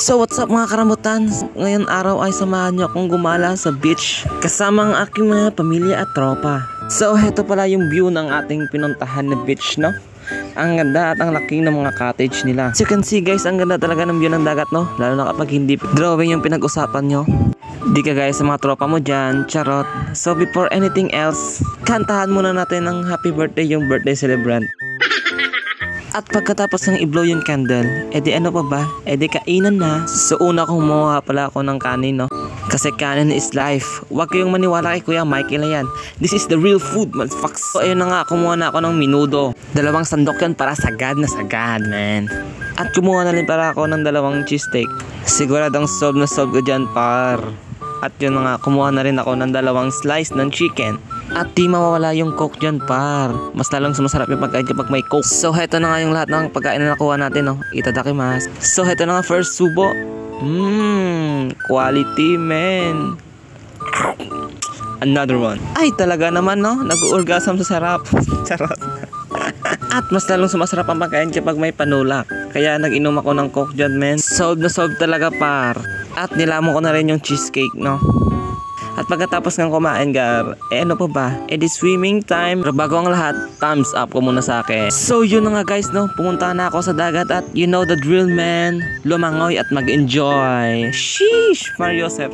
So what's up mga karambutan? Ngayon araw ay samahan niyo akong gumala sa beach kasama ang aking mga pamilya at tropa. So heto pala yung view ng ating pinuntahan na beach, no? Ang ganda at ang laki ng mga cottage nila. As you can see guys, ang ganda talaga ng view ng dagat, no? Lalo na kapag hindi drawing yung pinag-usapan nyo. Di ka guys sa mga tropa mo dyan, charot. So before anything else, kantahan muna natin ng happy birthday yung birthday celebrant. At pagkatapos ng i-blow yung candle, edi ano pa ba? Edi kainan na. So una kong kumuha pala ako ng kanin, no? Kasi kanin is life. Huwag kayong maniwala kay Kuya Michael na yan. This is the real food, motherfuckers. So ayun na nga, kumuha na ako ng minudo. 2 sandok yan para sagad na sagad, man. At kumuha na rin para ako ng 2 cheesesteak. Siguradong solve na solve ko dyan, par. At yun na nga, kumuha na rin ako ng 2 slice ng chicken. At di mawawala yung coke dyan, par. Mas lalong sumasarap yung pagkain kapag may coke. So heto na nga yung lahat ng pagkain na nakuha natin, no? Itadakimasu. So heto na nga, first subo. Quality, man. Another one. Ay, talaga naman, no? Nag-orgasm sa sarap. Charot. At mas lalong sumasarap ang pagkain kapag may panulak. Kaya nag-inom ako ng coke dyan, man. Solve na solve talaga, par. At nilamon ko na rin yung cheesecake, no? At pagkatapos ng kumain, gar, ano pa ba? Di swimming time. Pero bago ang lahat, thumbs up ko muna sa akin. So yun na nga guys, no? Pumunta na ako sa dagat at you know the drill, man. Lumangoy at mag-enjoy. Sheesh, Mario Joseph.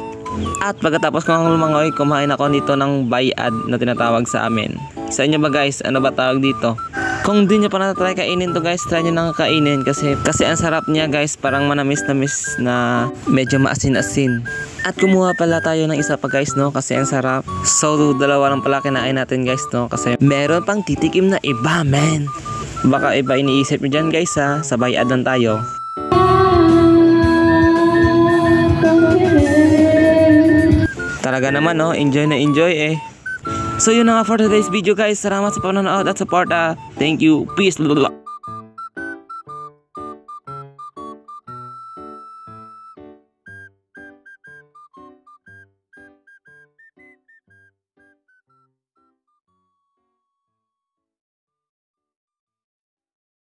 At pagkatapos ko ng lumangoy, kumain ako dito ng bayad na tinatawag sa amin. Sa inyo ba guys, ano ba tawag dito? Kung di nyo pa natatry kainin to guys, try nyo nang kainin kasi ang sarap niya guys, parang manamis-namis na medyo maasin-asin. At kumuha pala tayo ng isa pa guys, no? Kasi ang sarap. So 2 lang pala kinain natin guys, no? Kasi meron pang titikim na iba, man. Baka iba iniisip nyo dyan guys, ha? Sa bayad lang tayo. Talaga naman, no? Enjoy na enjoy eh. So yun na nga for today's video guys. Salamat sa panonood at support. Thank you. Peace.